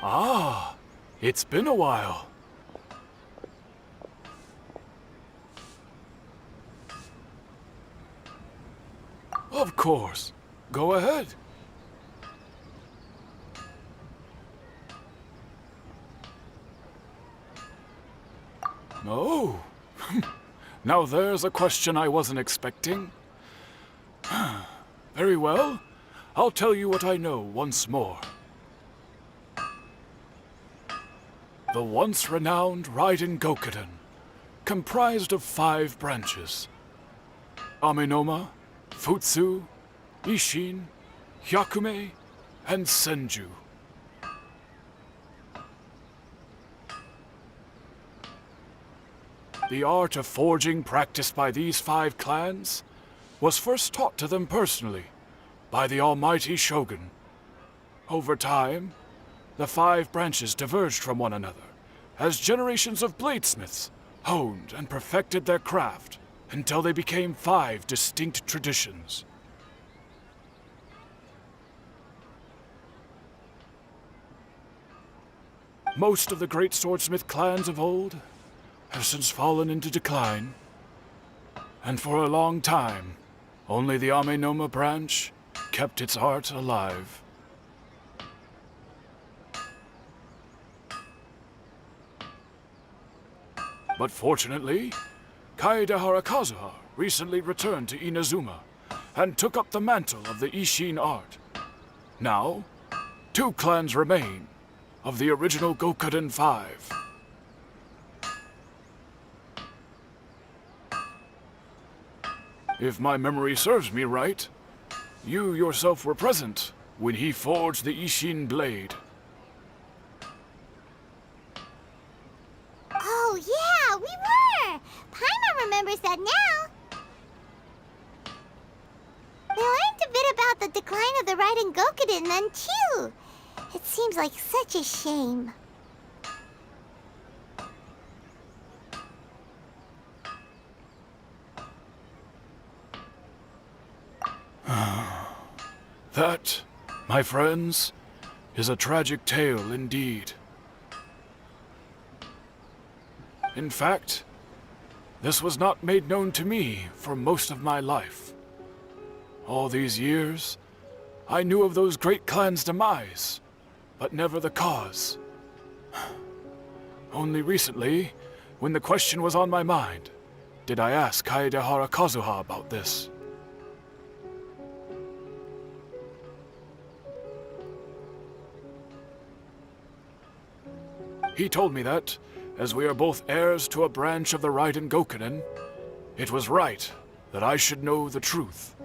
Ah, it's been a while. Of course. Go ahead. Oh. Now there's a question I wasn't expecting. Very well. I'll tell you what I know once more. The once renowned Raiden Gokuden, comprised of 5 branches: Amenoma, Futsu, Ishin, Hyakume, and Senju. The art of forging practiced by these 5 clans was first taught to them personally by the almighty Shogun. Over time, the 5 branches diverged from one another as generations of bladesmiths honed and perfected their craft until they became 5 distinct traditions. Most of the great swordsmith clans of old have since fallen into decline, and for a long time, only the Amenoma branch kept its art alive. But fortunately, Kaedehara Kazuha recently returned to Inazuma and took up the mantle of the Ishin art. Now, 2 clans remain of the original Gokuden 5. If my memory serves me right, you yourself were present when he forged the Ishin blade. Oh yeah, we were! Paimon remembers that now. We learned a bit about the decline of the Raiden Gokuden then too. It seems like such a shame. That, my friends, is a tragic tale indeed. In fact, this was not made known to me for most of my life. All these years, I knew of those great clans' demise, but never the cause. Only recently, when the question was on my mind, did I ask Kaedehara Kazuha about this. He told me that, as we are both heirs to a branch of the Raiden Gokuden, it was right that I should know the truth.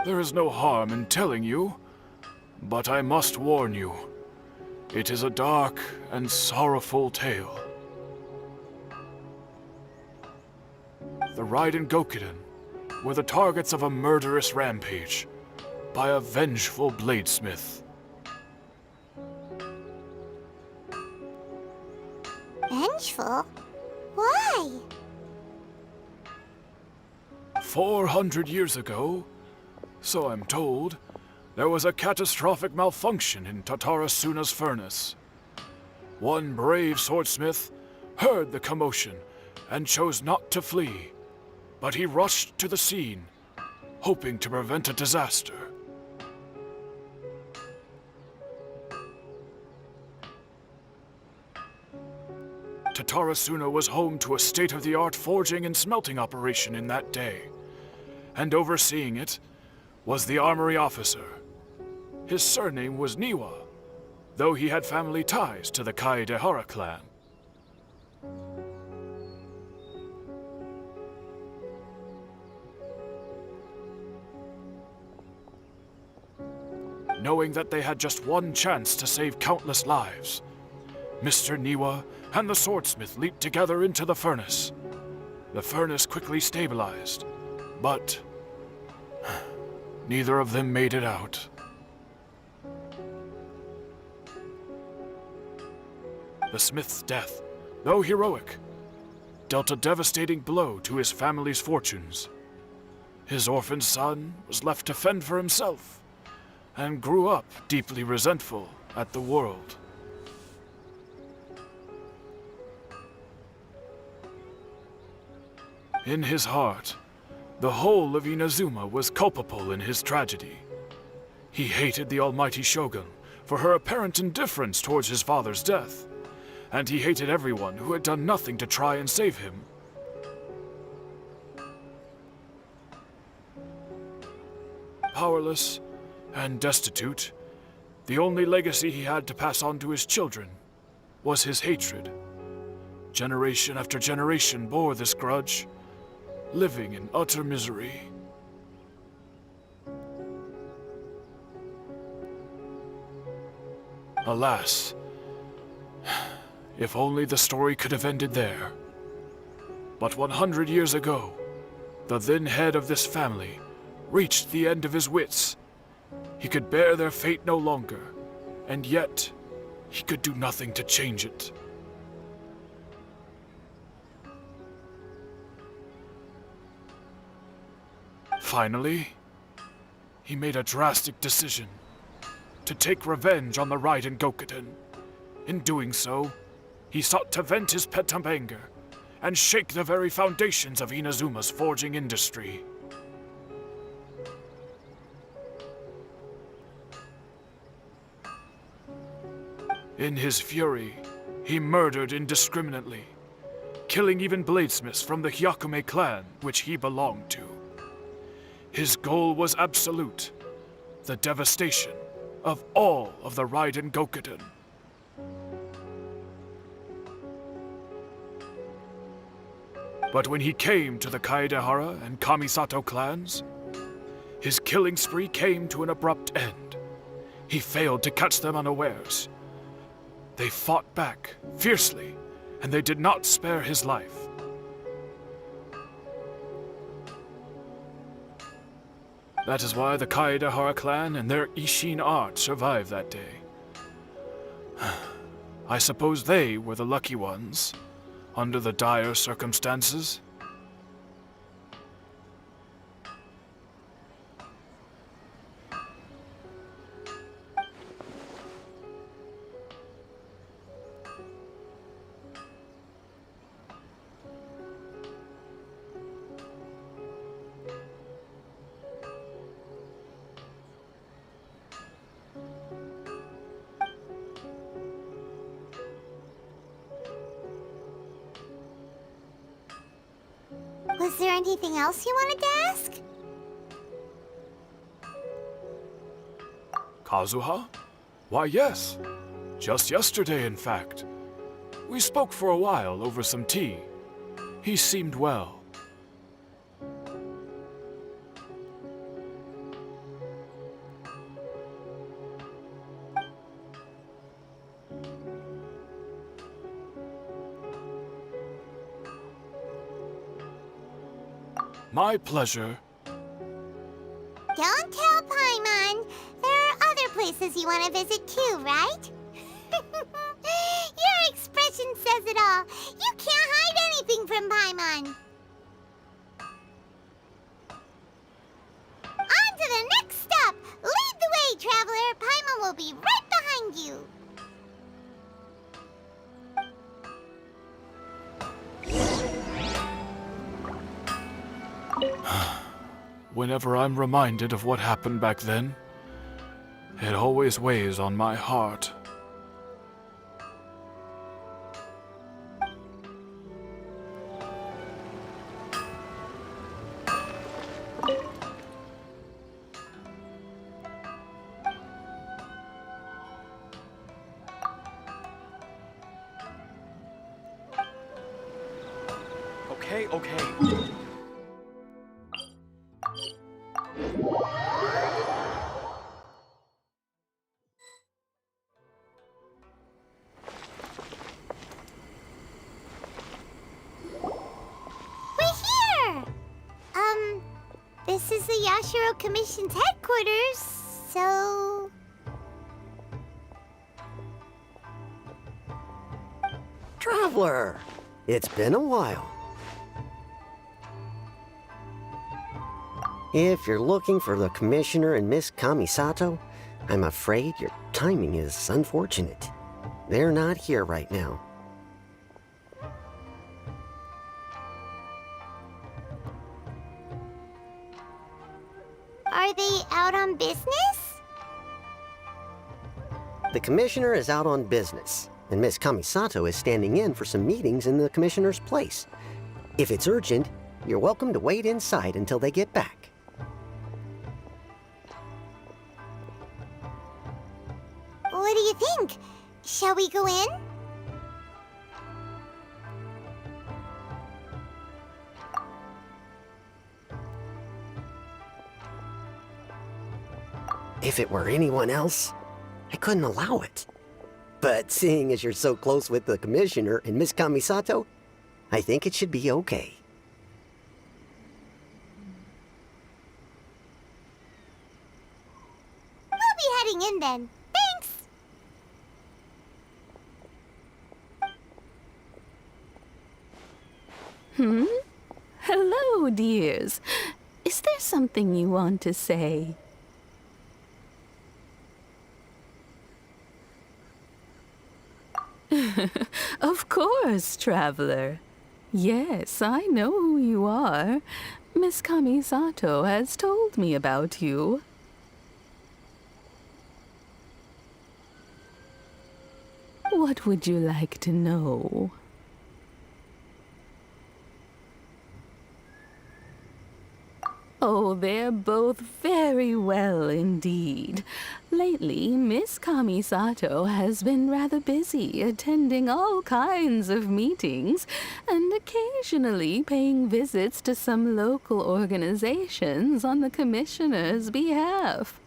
There is no harm in telling you, but I must warn you. It is a dark and sorrowful tale. The Raiden Gokuden were the targets of a murderous rampage by a vengeful bladesmith. Vengeful? Why? 400 years ago, so I'm told, there was a catastrophic malfunction in Tatarasuna's furnace. One brave swordsmith heard the commotion and chose not to flee, but he rushed to the scene, hoping to prevent a disaster. Tatarasuna was home to a state-of-the-art forging and smelting operation in that day, and overseeing it was the armory officer. His surname was Niwa, though he had family ties to the Kaedehara clan. knowing that they had just one chance to save countless lives. Mr. Niwa and the swordsmith leaped together into the furnace. The furnace quickly stabilized, but neither of them made it out. The smith's death, though heroic, dealt a devastating blow to his family's fortunes. His orphaned son was left to fend for himself, and grew up deeply resentful at the world. In his heart, the whole of Inazuma was culpable in his tragedy. He hated the almighty shogun for her apparent indifference towards his father's death, and he hated everyone who had done nothing to try and save him. Powerless and destitute, the only legacy he had to pass on to his children was his hatred. Generation after generation bore this grudge, living in utter misery. Alas, if only the story could have ended there. But 100 years ago, the then head of this family reached the end of his wits. He could bear their fate no longer, and yet he could do nothing to change it. Finally, he made a drastic decision to take revenge on the Raiden Gokuden. In doing so, he sought to vent his pent up anger and shake the very foundations of Inazuma's forging industry. In his fury, he murdered indiscriminately, killing even bladesmiths from the Hyakume clan which he belonged to. His goal was absolute, the devastation of all of the Raiden Gokuden. But when he came to the Kaedehara and Kamisato clans, his killing spree came to an abrupt end. He failed to catch them unawares. They fought back fiercely, and they did not spare his life. That is why the Kaedehara clan and their Ishin art survived that day. I suppose they were the lucky ones, under the dire circumstances. Was there anything else you wanted to ask? Kazuha? Why, yes. Just yesterday, in fact. We spoke for a while over some tea. He seemed well. My pleasure. Don't tell Paimon. There are other places you want to visit too, right? Your expression says it all. You can't hide anything from Paimon. On to the next stop. Lead the way, traveler. Paimon will be right behind you. Whenever I'm reminded of what happened back then, it always weighs on my heart. Okay. the Yashiro Commission's headquarters, so... Traveler! It's been a while. If you're looking for the Commissioner and Miss Kamisato, I'm afraid your timing is unfortunate. They're not here right now. Are they out on business? The Commissioner is out on business, and Miss Kamisato is standing in for some meetings in the Commissioner's place. If it's urgent, you're welcome to wait inside until they get back. What do you think? Shall we go in? If it were anyone else, I couldn't allow it. But seeing as you're so close with the Commissioner and Miss Kamisato, I think it should be okay. We'll be heading in then. Thanks! Hello, dears. Is there something you want to say? Of course, traveler. Yes, I know who you are. Miss Kamisato has told me about you. What would you like to know? Oh, they're both very well indeed. Lately, Miss Kamisato has been rather busy attending all kinds of meetings and occasionally paying visits to some local organizations on the Commissioner's behalf.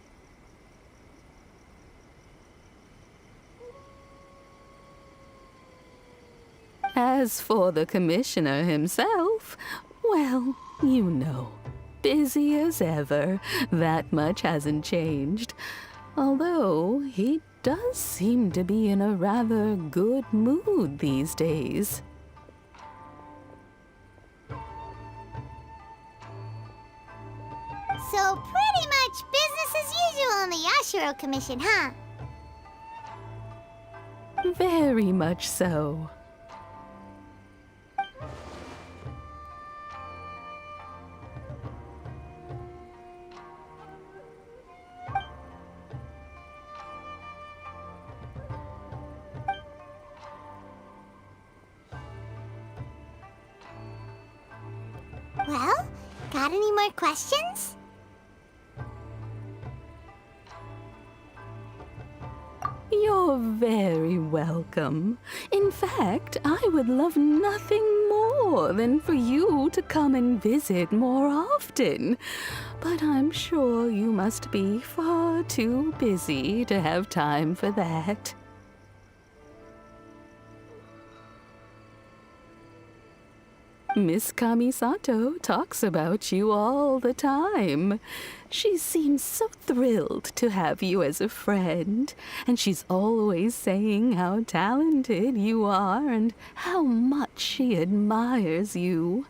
As for the Commissioner himself, well, you know. Busy as ever. That much hasn't changed. Although he does seem to be in a rather good mood these days. So pretty much business as usual in the Yashiro Commission, huh? Very much so. Well, got any more questions? You're very welcome. In fact, I would love nothing more than for you to come and visit more often. But I'm sure you must be far too busy to have time for that. Miss Kamisato talks about you all the time. She seems so thrilled to have you as a friend, and she's always saying how talented you are and how much she admires you.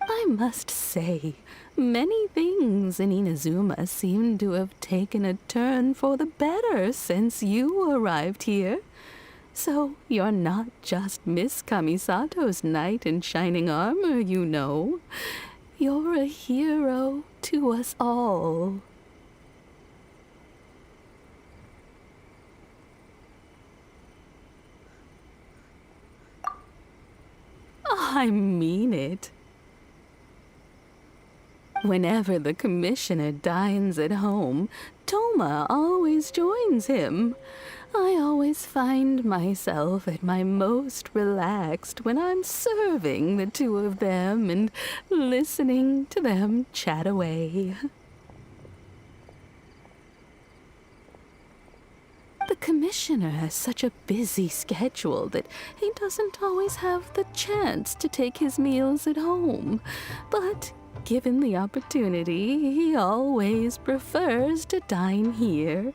I must say, many things in Inazuma seem to have taken a turn for the better since you arrived here. So you're not just Miss Kamisato's knight in shining armor, you know. You're a hero to us all. I mean it. Whenever the Commissioner dines at home, Toma always joins him. I always find myself at my most relaxed when I'm serving the two of them and listening to them chat away. The commissioner has such a busy schedule that he doesn't always have the chance to take his meals at home. But given the opportunity, he always prefers to dine here.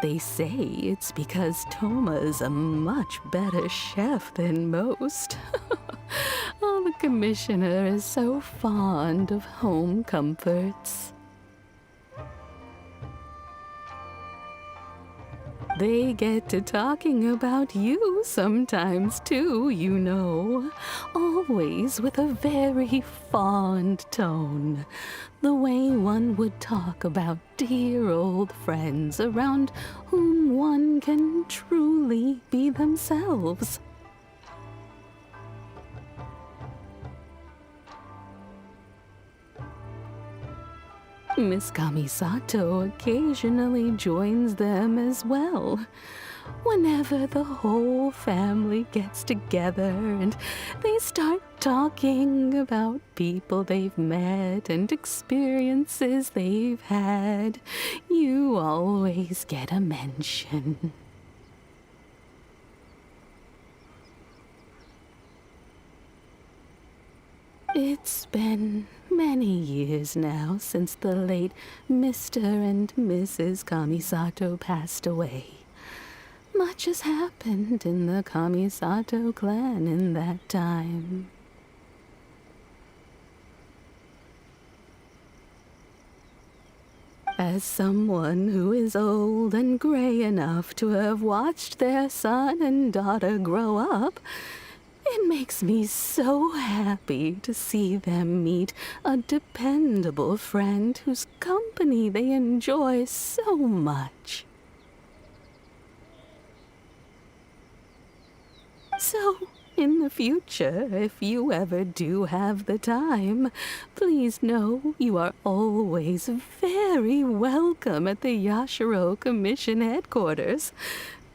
They say it's because Toma's a much better chef than most. Oh, the commissioner is so fond of home comforts. They get to talking about you sometimes too, you know. Always with a very fond tone. The way one would talk about dear old friends around whom one can truly be themselves. Miss Kamisato occasionally joins them as well. Whenever the whole family gets together and they start talking about people they've met and experiences they've had, you always get a mention. It's been many years now since the late Mr. and Mrs. Kamisato passed away. Much has happened in the Kamisato clan in that time. As someone who is old and gray enough to have watched their son and daughter grow up, it makes me so happy to see them meet a dependable friend whose company they enjoy so much. So, in the future, if you ever do have the time, please know you are always very welcome at the Yashiro Commission headquarters.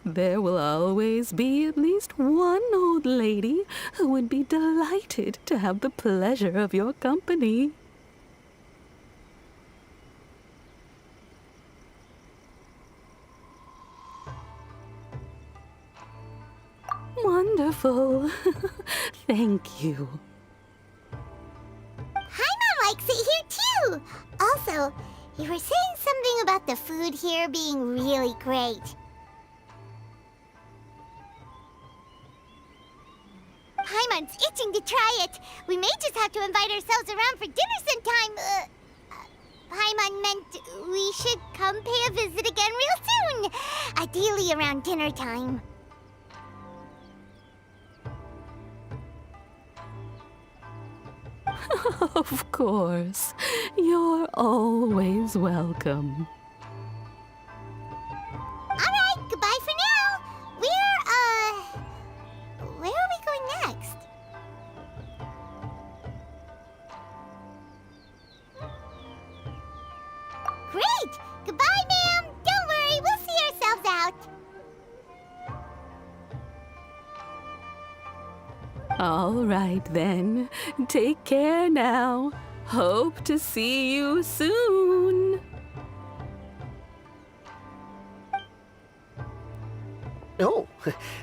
There will always be at least one old lady who would be delighted to have the pleasure of your company. Wonderful. Thank you. Paimon likes it here too. Also, you were saying something about the food here being really great. Paimon's itching to try it. We may just have to invite ourselves around for dinner sometime. Paimon meant we should come pay a visit again real soon. Ideally around dinner time. Of course. You're always welcome. Alright, goodbye for now. Where are we going next? Great! Goodbye, ma'am! Don't worry, we'll see ourselves out. All right, then. Take care now. Hope to see you soon. Oh,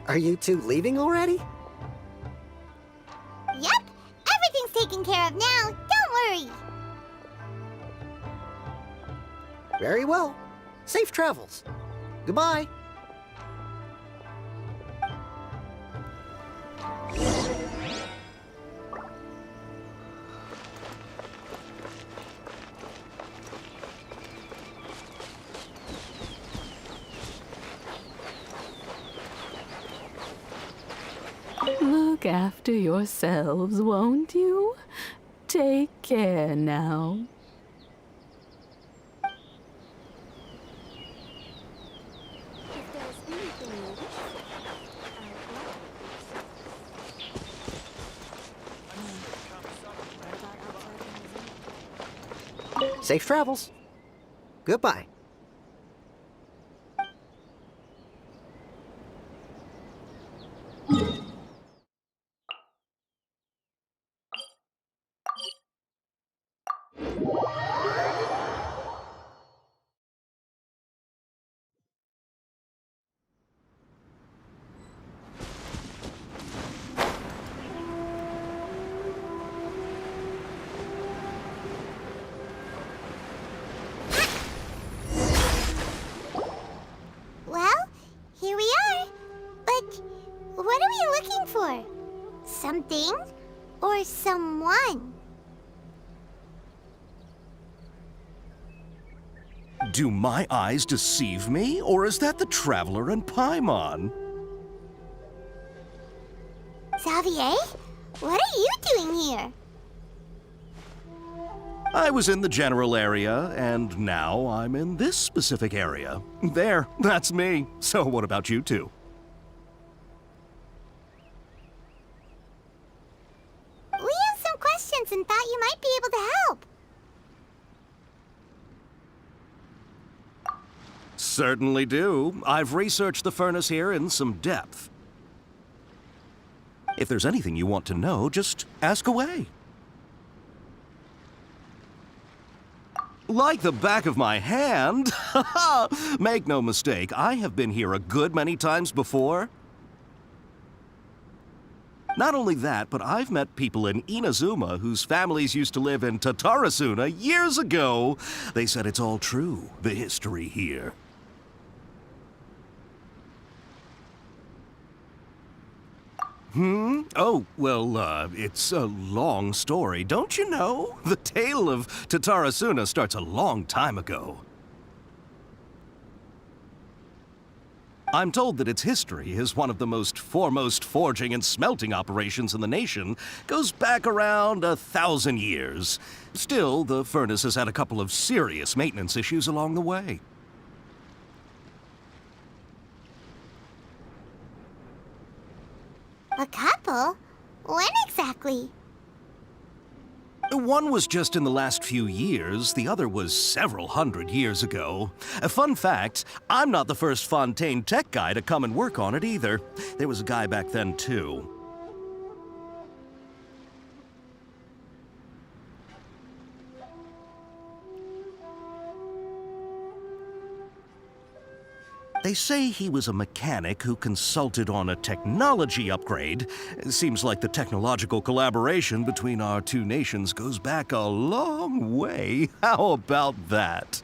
are you two leaving already? Yep, everything's taken care of now. Don't worry. Very well. Safe travels. Goodbye. Look after yourselves, won't you? Take care now. Safe travels. Goodbye. something or someone. Do my eyes deceive me, or is that the Traveler and Paimon? Xavier, what are you doing here? I was in the general area, and now I'm in this specific area. There, that's me. So what about you two? We have some questions and thought you might be able to help. Certainly do. I've researched the furnace here in some depth. If there's anything you want to know, just ask away. Like the back of my hand. Make no mistake, I have been here a good many times before. Not only that, but I've met people in Inazuma whose families used to live in Tatarasuna years ago. They said it's all true, the history here. Oh, well, it's a long story, don't you know? The tale of Tatarasuna starts a long time ago. I'm told that its history as one of the most foremost forging and smelting operations in the nation goes back around 1,000 years. Still, the furnace has had a couple of serious maintenance issues along the way. A couple? When exactly? One was just in the last few years, the other was several hundred years ago. A fun fact, I'm not the first Fontaine tech guy to come and work on it either. There was a guy back then too. They say he was a mechanic who consulted on a technology upgrade. It seems like the technological collaboration between our two nations goes back a long way. How about that?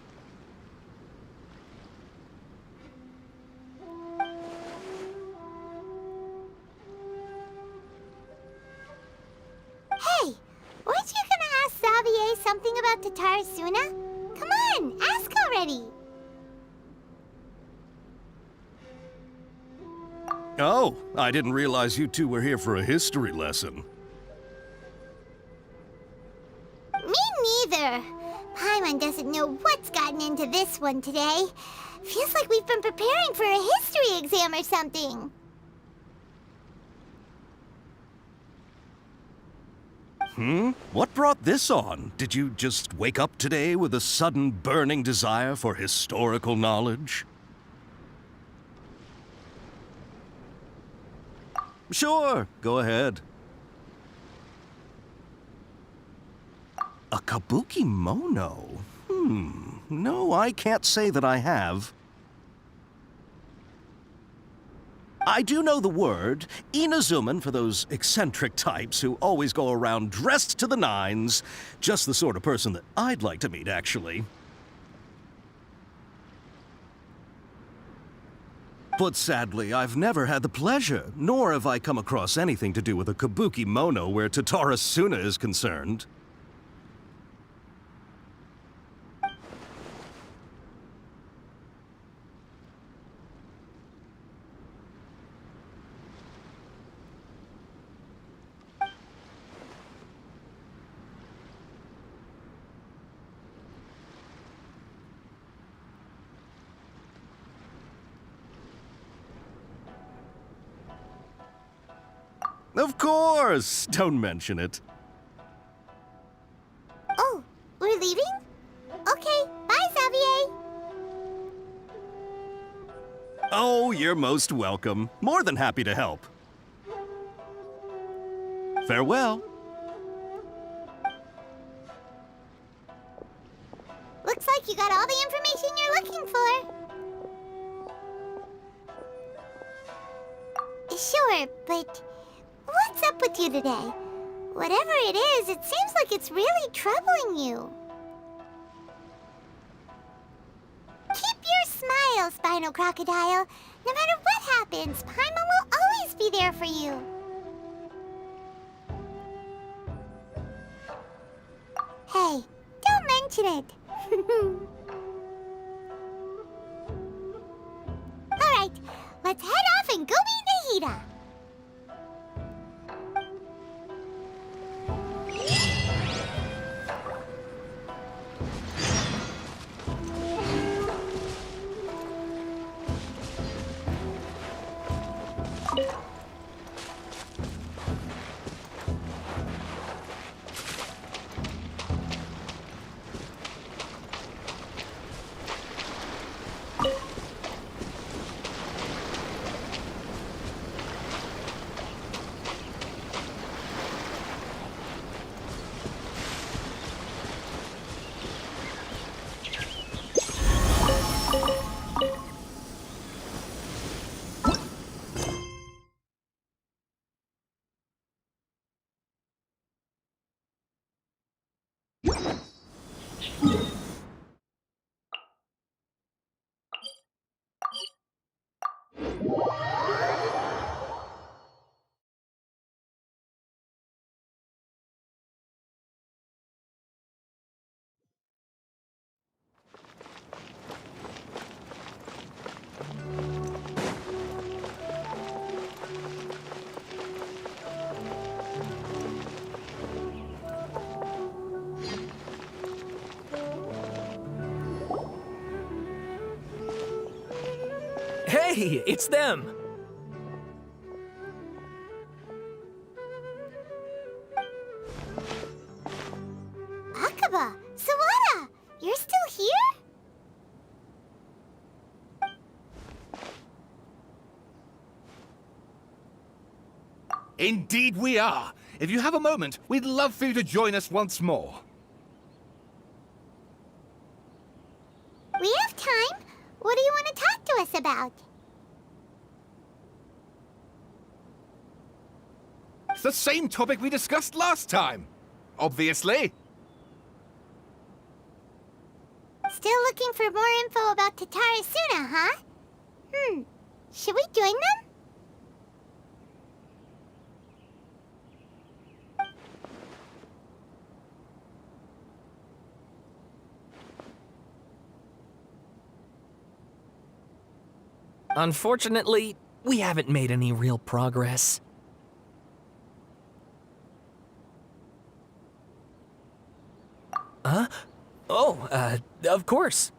Hey, weren't you gonna ask Xavier something about Tatarasuna? Come on, ask already. Oh, I didn't realize you two were here for a history lesson. Me neither. Paimon doesn't know what's gotten into this one today. Feels like we've been preparing for a history exam or something. What brought this on? Did you just wake up today with a sudden burning desire for historical knowledge? Sure, go ahead. A kabuki mono? No, I can't say that I have. I do know the word, Inazuman for those eccentric types who always go around dressed to the nines. Just the sort of person that I'd like to meet, actually. But sadly, I've never had the pleasure, nor have I come across anything to do with a kabuki mono where Tatarasuna is concerned. Of course! Don't mention it. Oh, we're leaving? Okay, bye, Xavier. Oh, you're most welcome. More than happy to help. Farewell. Looks like you got all the information you're looking for. Sure, but what's up with you today? Whatever it is, it seems like it's really troubling you. Keep your smile, Spinal Crocodile. No matter what happens, Paimon will always be there for you. Hey, don't mention it. Alright, let's head off and go meet Nahida. Hey, it's them! Akaba, Sawada, you're still here? Indeed we are. If you have a moment, we'd love for you to join us once more. We have time. What do you want to talk to us about? It's the same topic we discussed last time. Obviously. Still looking for more info about Tatarasuna, huh? Should we join them? Unfortunately, we haven't made any real progress. Huh? Oh, of course.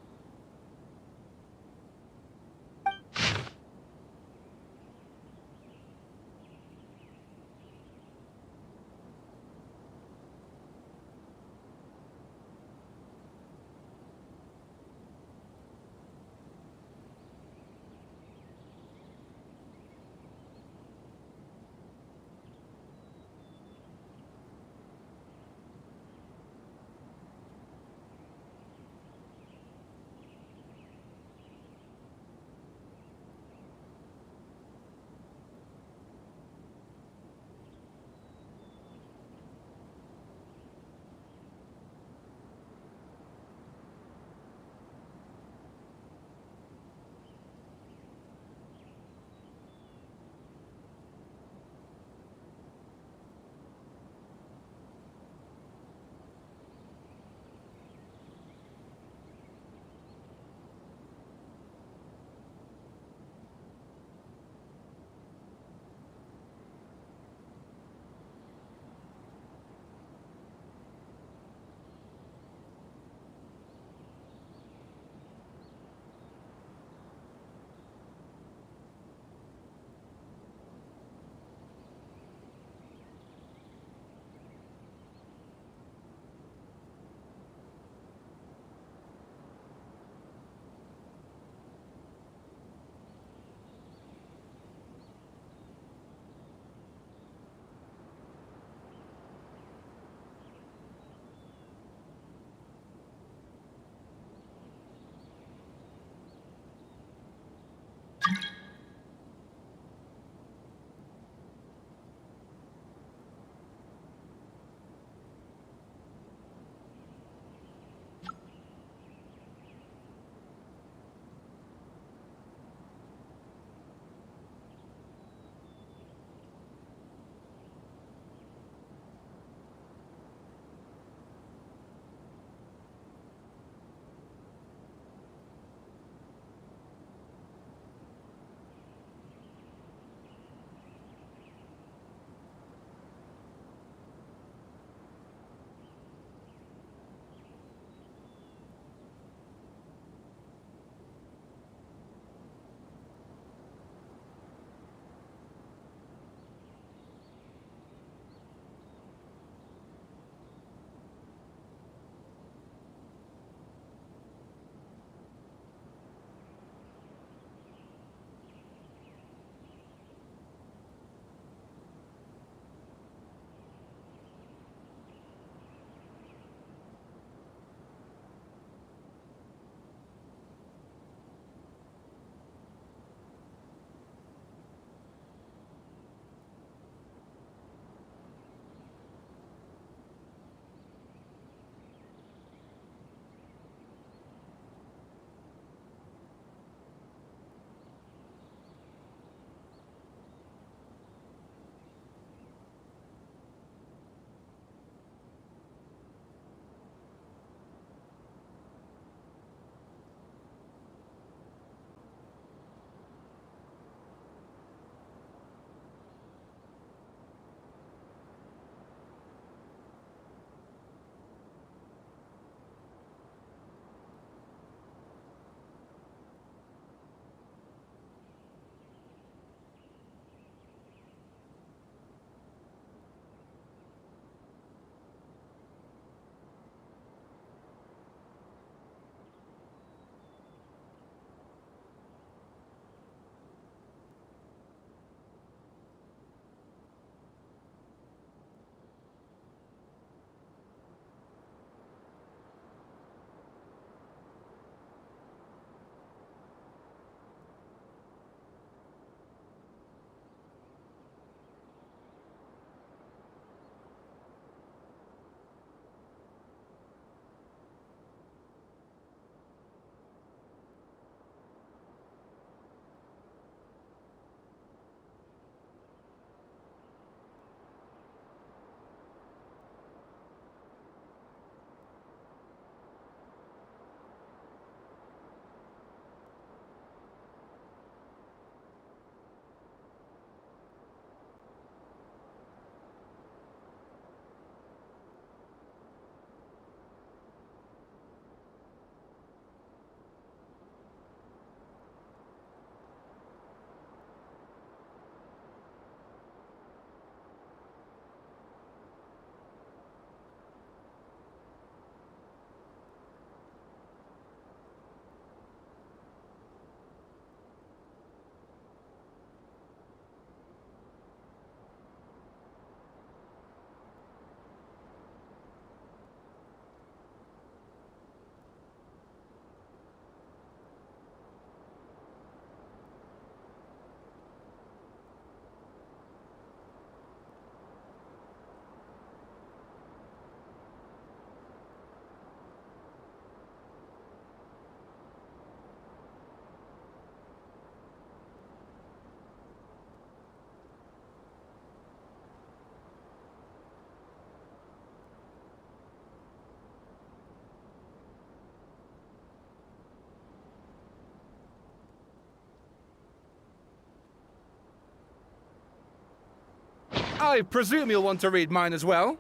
I presume you'll want to read mine as well.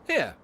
Here.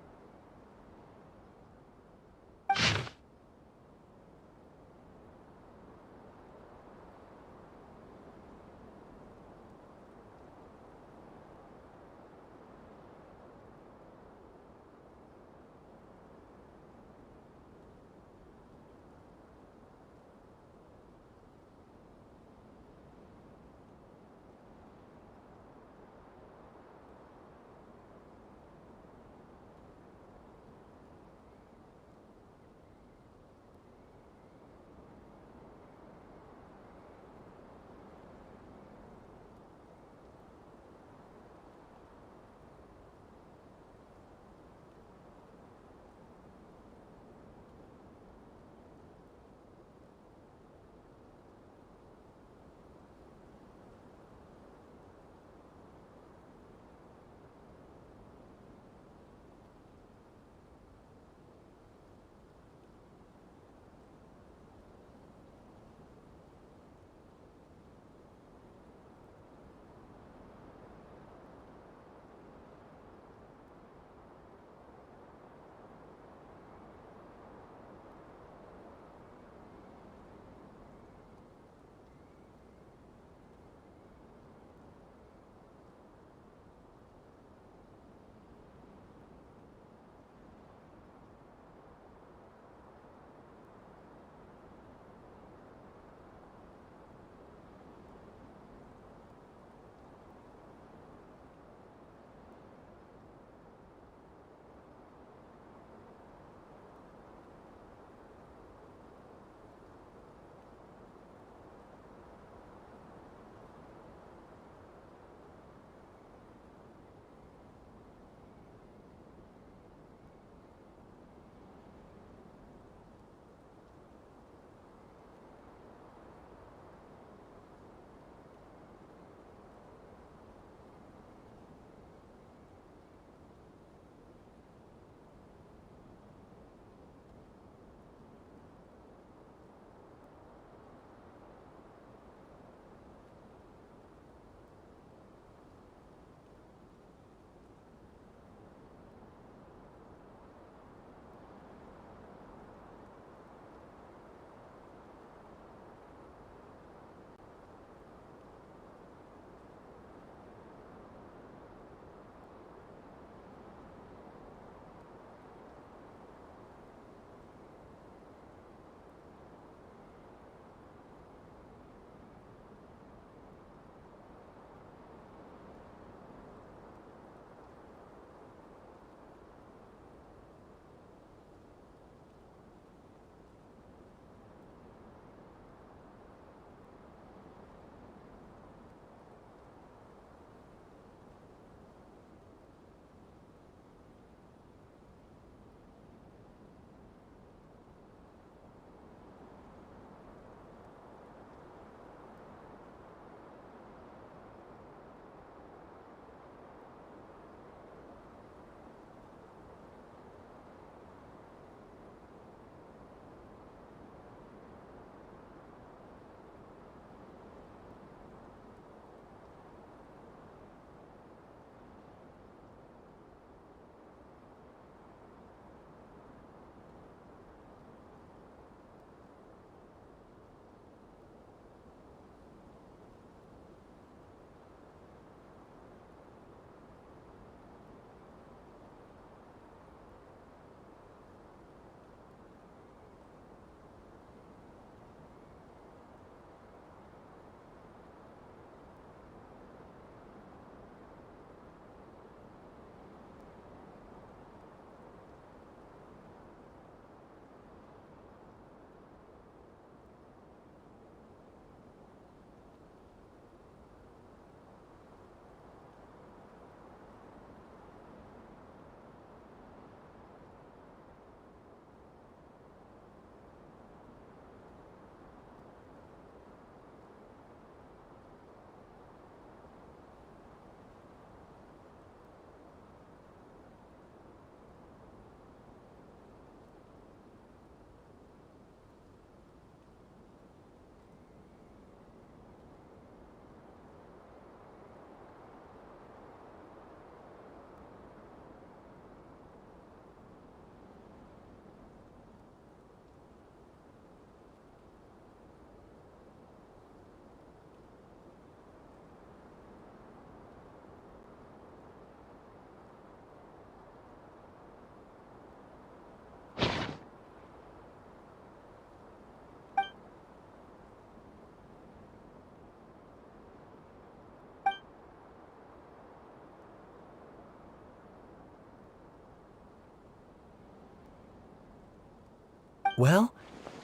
Well,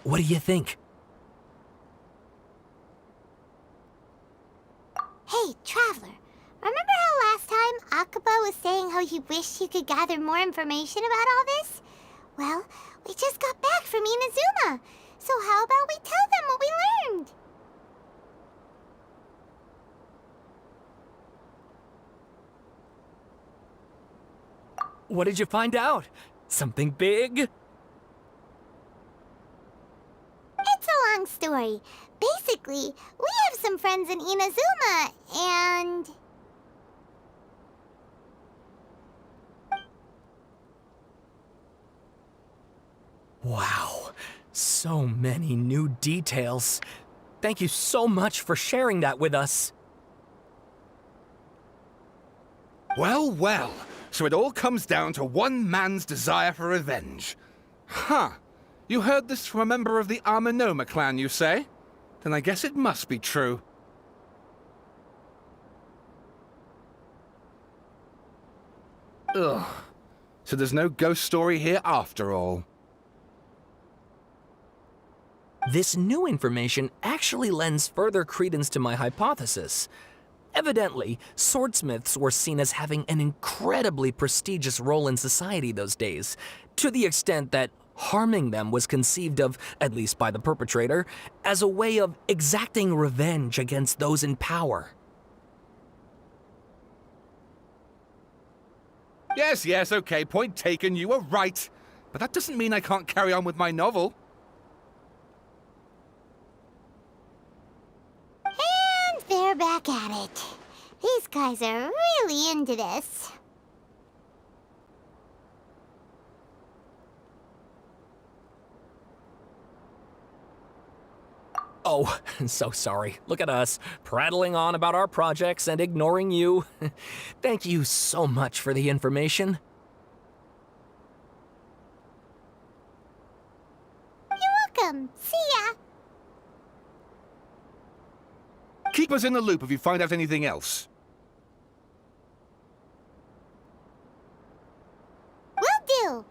what do you think? Hey, Traveler. Remember how last time Akaba was saying how he wished he could gather more information about all this? Well, we just got back from Inazuma. So how about we tell them what we learned? What did you find out? Something big? It's a long story. Basically, we have some friends in Inazuma, and... Wow, so many new details. Thank you so much for sharing that with us. Well, well. So it all comes down to one man's desire for revenge. Huh. You heard this from a member of the Amanoma clan, you say? Then I guess it must be true. Ugh. So there's no ghost story here after all. This new information actually lends further credence to my hypothesis. Evidently, swordsmiths were seen as having an incredibly prestigious role in society those days, to the extent that harming them was conceived of, at least by the perpetrator, as a way of exacting revenge against those in power. Yes, okay, point taken, you were right. But that doesn't mean I can't carry on with my novel. And they're back at it. These guys are really into this. Oh, so sorry. Look at us, prattling on about our projects and ignoring you. Thank you so much for the information. You're welcome. See ya. Keep us in the loop if you find out anything else. Will do.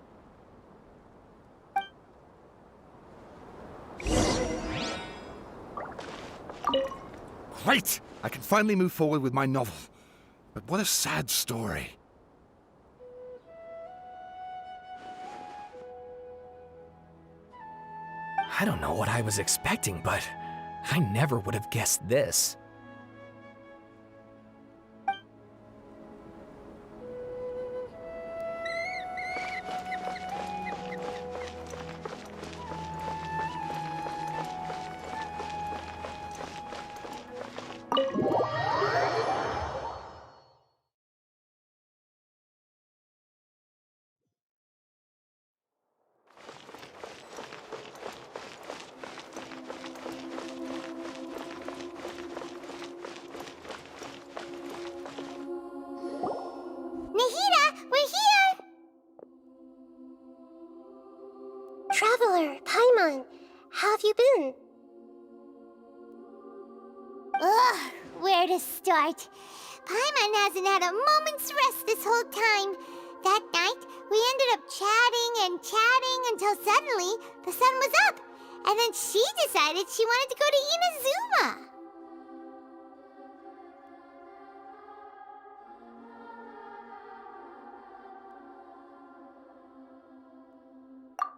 Great! I can finally move forward with my novel. But what a sad story. I don't know what I was expecting, but I never would have guessed this. Nahida, we're here! Traveler, Paimon, how have you been? Ugh, where to start? Paimon hasn't had a moment's rest this whole time. That night, we ended up chatting and chatting until suddenly the sun was up. And then she decided she wanted to go to Inazuma.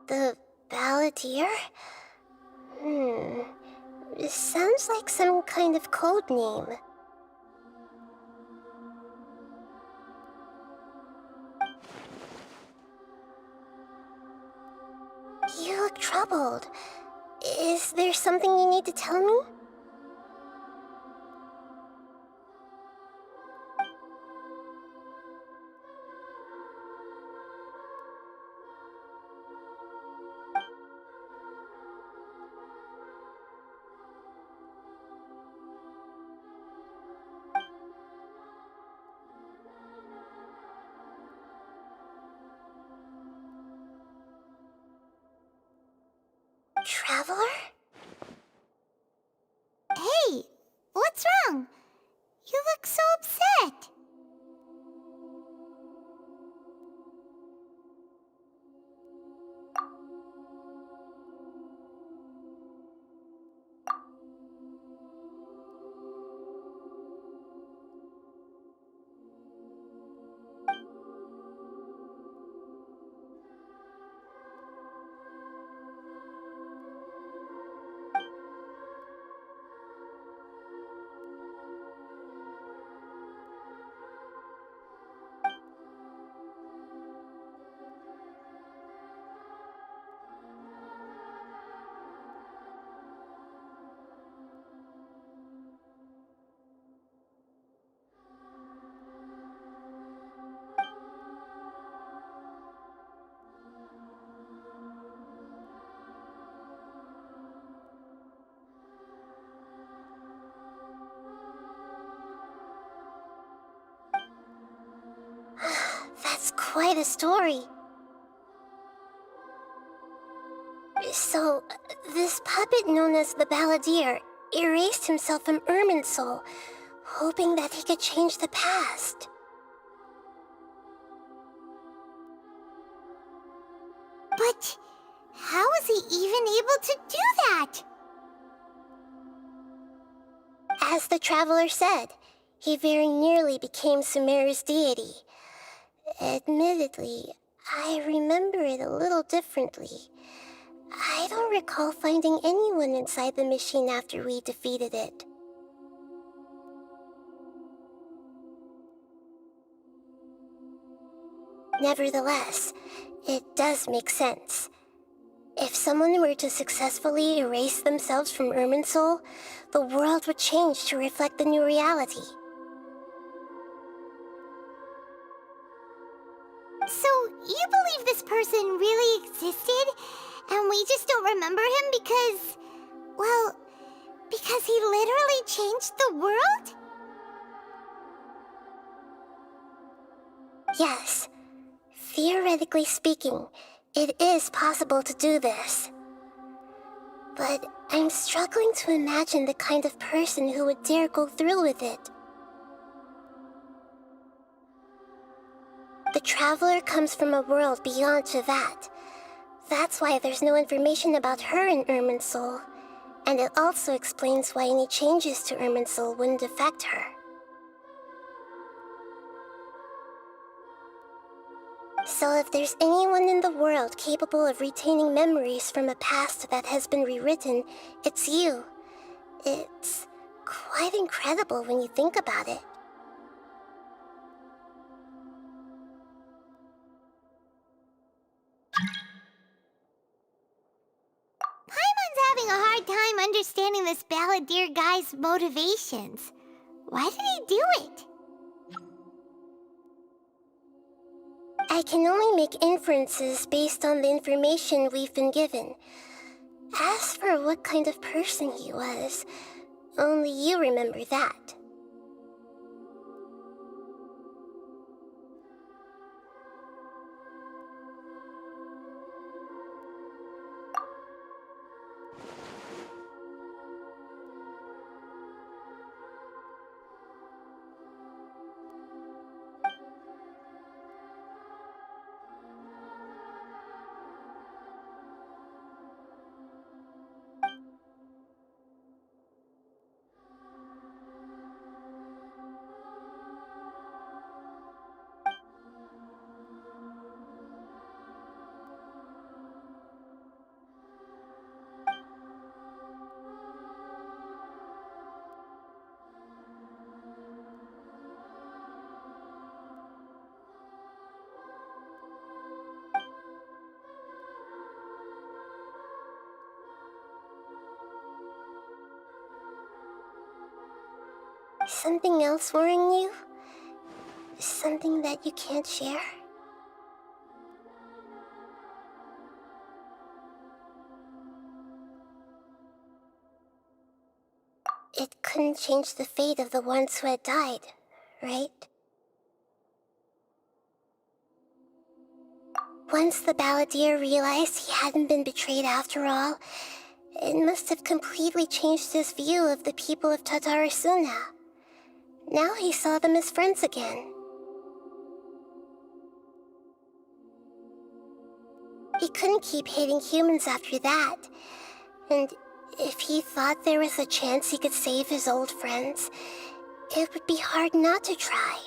The Balladeer? It sounds like some kind of code name. You look troubled. Is there something you need to tell me? Traveler? Hey, what's wrong? You look so upset. It's quite a story. So, this puppet known as the Balladeer erased himself from Irminsul, hoping that he could change the past. But how was he even able to do that? As the Traveler said, he very nearly became Sumeru's deity. Admittedly, I remember it a little differently. I don't recall finding anyone inside the machine after we defeated it. Nevertheless, it does make sense. If someone were to successfully erase themselves from Irminsul, the world would change to reflect the new reality. So, you believe this person really existed, and we just don't remember him because... well, because he literally changed the world? Yes. Theoretically speaking, it is possible to do this. But I'm struggling to imagine the kind of person who would dare go through with it. The Traveler comes from a world beyond Javat. That's why there's no information about her in Irminsul. And it also explains why any changes to Irminsul wouldn't affect her. So if there's anyone in the world capable of retaining memories from a past that has been rewritten, it's you. It's quite incredible when you think about it. Paimon's having a hard time understanding this Balladeer guy's motivations. Why did he do it? I can only make inferences based on the information we've been given. As for what kind of person he was, only you remember that. Something else worrying you? Something that you can't share? It couldn't change the fate of the ones who had died, right? Once the Balladeer realized he hadn't been betrayed after all, it must have completely changed his view of the people of Tatarasuna. Now he saw them as friends again. He couldn't keep hating humans after that. And if he thought there was a chance he could save his old friends, it would be hard not to try.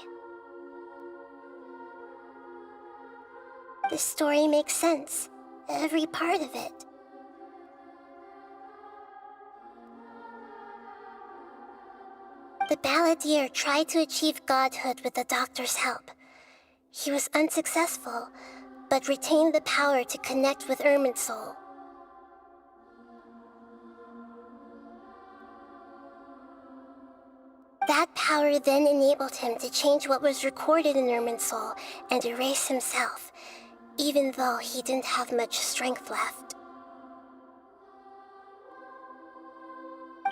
The story makes sense, every part of it. The Balladeer tried to achieve godhood with the doctor's help. He was unsuccessful, but retained the power to connect with Irminsul. That power then enabled him to change what was recorded in Irminsul and erase himself, even though he didn't have much strength left.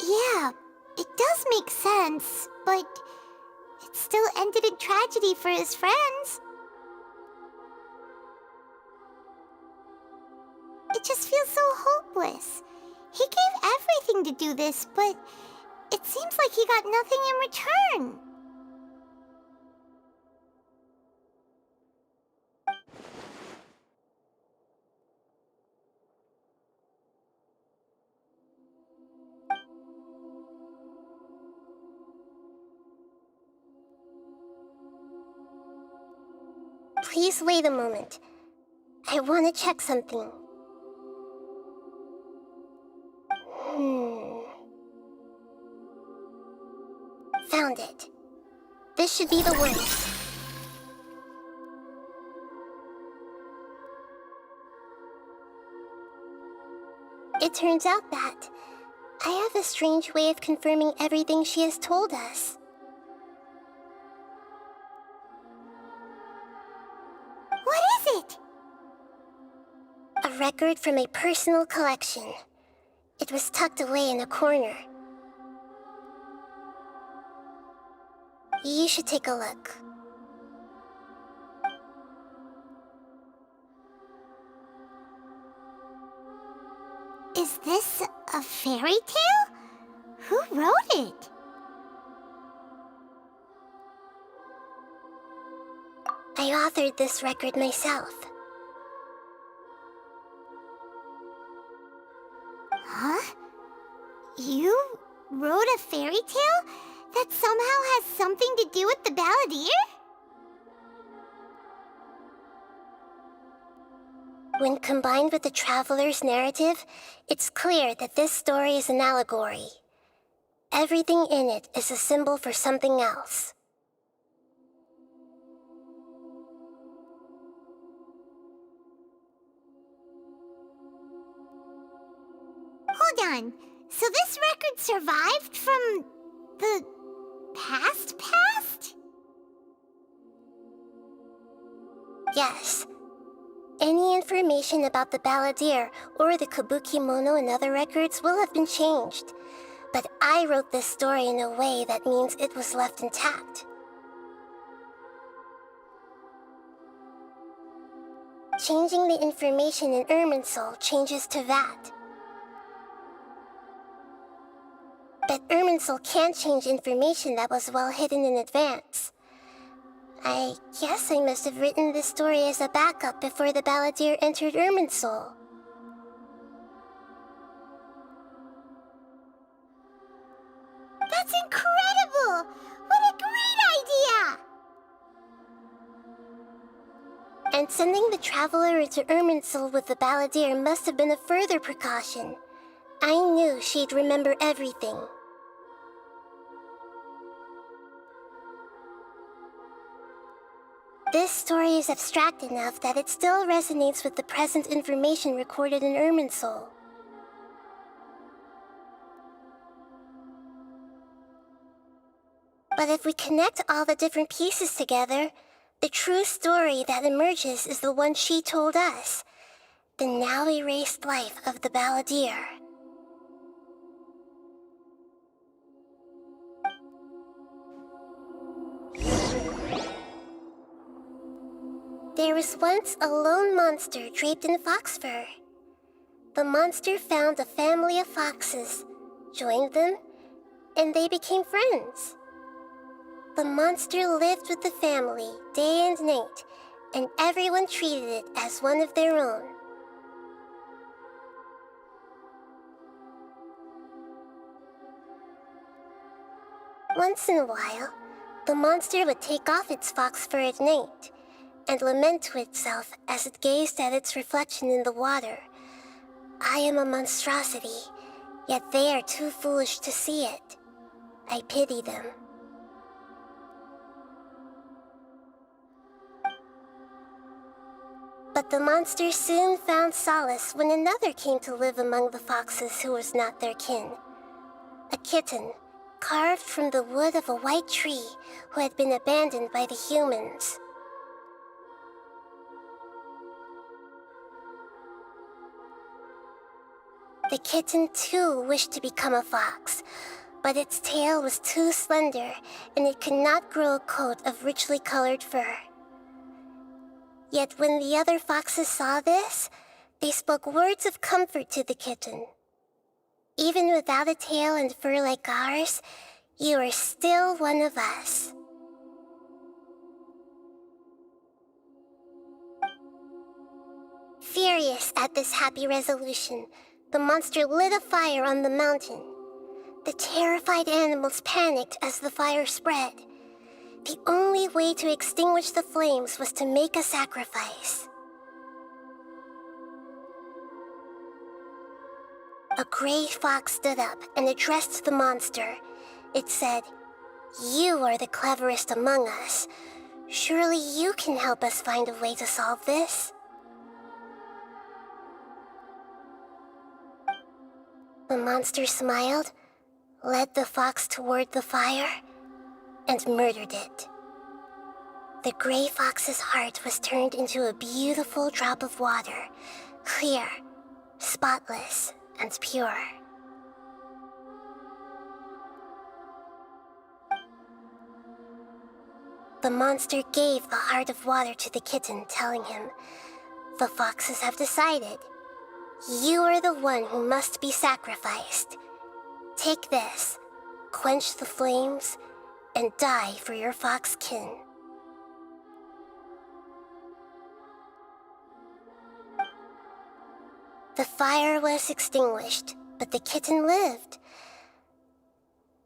Yeah, it does make sense, but it still ended in tragedy for his friends. Alice. He gave everything to do this, but it seems like he got nothing in return. Please wait a moment. I want to check something. Found it. This should be the one. It turns out that I have a strange way of confirming everything she has told us. What is it? A record from a personal collection. It was tucked away in a corner. You should take a look. Is this a fairy tale? Who wrote it? I authored this record myself. Huh? You wrote a fairy tale that somehow has something to do with the balladeer? When combined with the traveler's narrative, it's clear that this story is an allegory. Everything in it is a symbol for something else. Hold on. So this record survived from the past? Yes. Any information about the balladeer or the kabuki mono and other records will have been changed. But I wrote this story in a way that means it was left intact. Changing the information in Irminsul changes to that. But Irminsul can't change information that was well hidden in advance. I guess I must have written this story as a backup before the balladeer entered Irminsul. That's incredible! What a great idea! And sending the traveler into Irminsul with the balladeer must have been a further precaution. I knew she'd remember everything. This story is abstract enough that it still resonates with the present information recorded in Irminsul. But if we connect all the different pieces together, the true story that emerges is the one she told us, the now erased life of the balladeer. There was once a lone monster draped in fox fur. The monster found a family of foxes, joined them, and they became friends. The monster lived with the family day and night, and everyone treated it as one of their own. Once in a while, the monster would take off its fox fur at night, and lament to itself as it gazed at its reflection in the water. I am a monstrosity, yet they are too foolish to see it. I pity them. But the monster soon found solace when another came to live among the foxes who was not their kin. A kitten, carved from the wood of a white tree who had been abandoned by the humans. The kitten too wished to become a fox, but its tail was too slender and it could not grow a coat of richly colored fur. Yet when the other foxes saw this, They spoke words of comfort to the kitten. Even without a tail and fur like ours, you are still one of us. Furious at this happy resolution, the monster lit a fire on the mountain. The terrified animals panicked as the fire spread. The only way to extinguish the flames was to make a sacrifice. A gray fox stood up and addressed the monster. It said, "You are the cleverest among us. Surely you can help us find a way to solve this." The monster smiled, led the fox toward the fire, and murdered it. The gray fox's heart was turned into a beautiful drop of water, clear, spotless, and pure. The monster gave the heart of water to the kitten, telling him, "The foxes have decided. You are the one who must be sacrificed. Take this, quench the flames, and die for your fox kin." The fire was extinguished, but the kitten lived.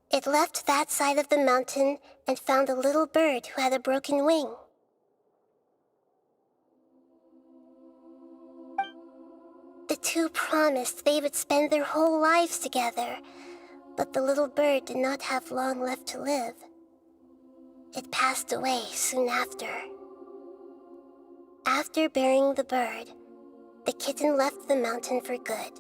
It left that side of the mountain and found a little bird who had a broken wing. The two promised they would spend their whole lives together, but the little bird did not have long left to live. It passed away soon after. After burying the bird, the kitten left the mountain for good.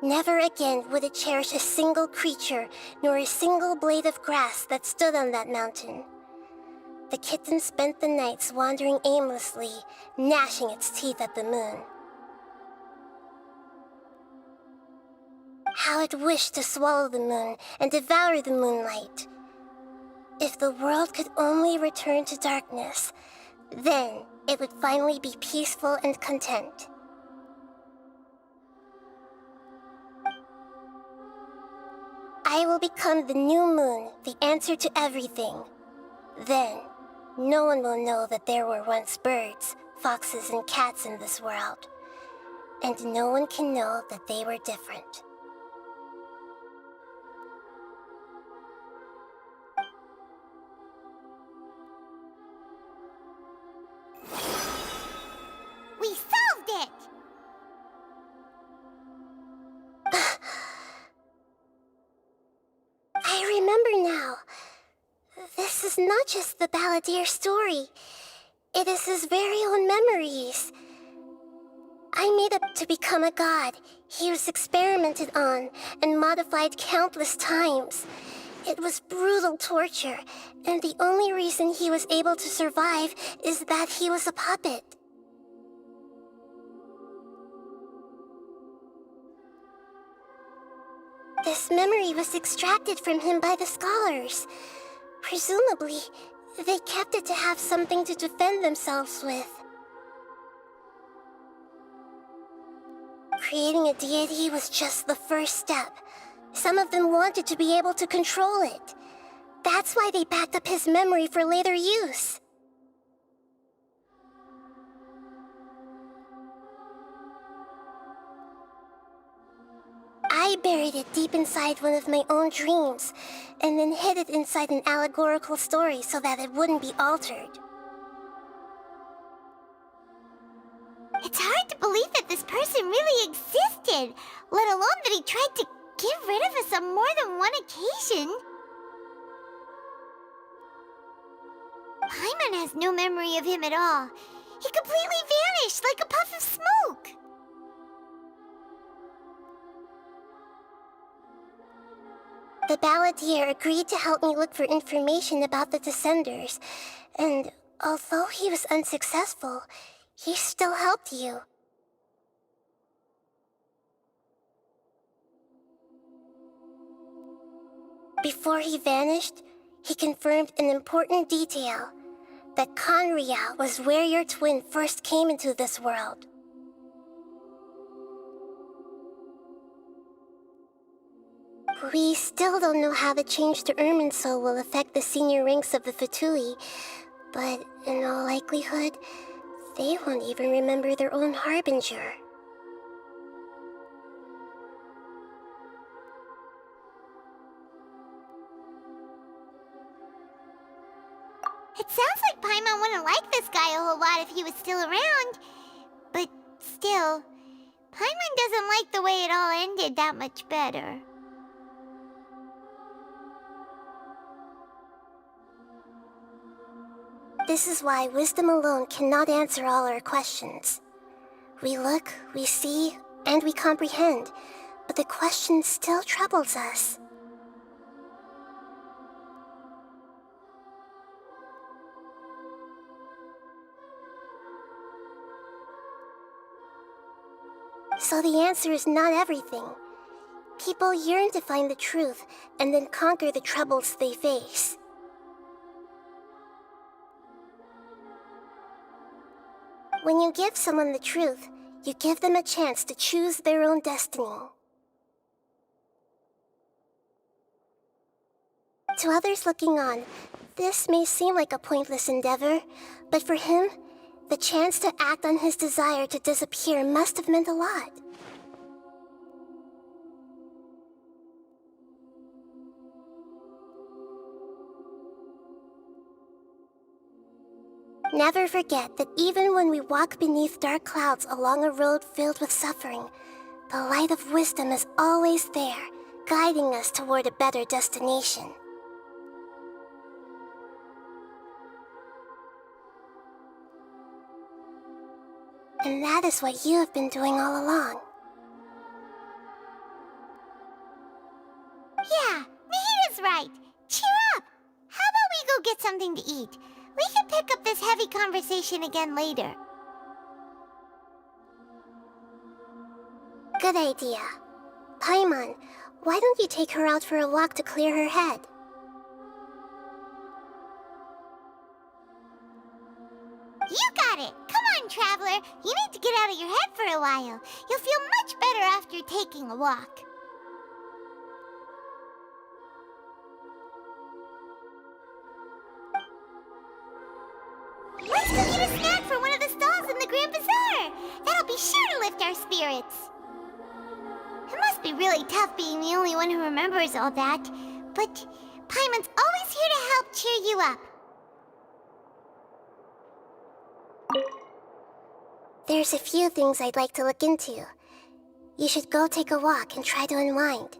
Never again would it cherish a single creature nor a single blade of grass that stood on that mountain. The kitten spent the nights wandering aimlessly, gnashing its teeth at the moon. How it wished to swallow the moon and devour the moonlight. If the world could only return to darkness, then it would finally be peaceful and content. I will become the new moon, the answer to everything. Then, no one will know that there were once birds, foxes, and cats in this world. And no one can know that they were different. We solved it! I remember now. This is not just the Balladeer's story. It is his very own memories. I made up to become a god. He was experimented on and modified countless times. It was brutal torture, and the only reason he was able to survive is that he was a puppet. This memory was extracted from him by the scholars. Presumably, they kept it to have something to defend themselves with. Creating a deity was just the first step. Some of them wanted to be able to control it. That's why they backed up his memory for later use. I buried it deep inside one of my own dreams, and then hid it inside an allegorical story so that it wouldn't be altered. It's hard to believe that this person really existed, let alone that he tried to get rid of us on more than one occasion. Paimon has no memory of him at all. He completely vanished like a puff of smoke. The Balladeer agreed to help me look for information about the Descenders, and although he was unsuccessful, he still helped you. Before he vanished, he confirmed an important detail, that Conria was where your twin first came into this world. We still don't know how the change to Ermin's soul will affect the senior ranks of the Fatui, but in all likelihood, they won't even remember their own harbinger. It sounds like Paimon wouldn't like this guy a whole lot if he was still around. But still, Paimon doesn't like the way it all ended that much better. This is why wisdom alone cannot answer all our questions. We look, we see, and we comprehend, but the question still troubles us. So the answer is not everything. People yearn to find the truth and then conquer the troubles they face. When you give someone the truth, you give them a chance to choose their own destiny. To others looking on, this may seem like a pointless endeavor, but for him, the chance to act on his desire to disappear must have meant a lot. Never forget that even when we walk beneath dark clouds along a road filled with suffering, the light of wisdom is always there, guiding us toward a better destination. And that is what you have been doing all along. Yeah, Nahita's right. Cheer up! How about we go get something to eat? We can pick up this heavy conversation again later. Good idea. Paimon, why don't you take her out for a walk to clear her head? You got it! Come on, Traveler! You need to get out of your head for a while. You'll feel much better after taking a walk. Let's go get a snack from one of the stalls in the Grand Bazaar! That'll be sure to lift our spirits. It must be really tough being the only one who remembers all that, but Paimon's always here to help cheer you up. There's a few things I'd like to look into. You should go take a walk and try to unwind.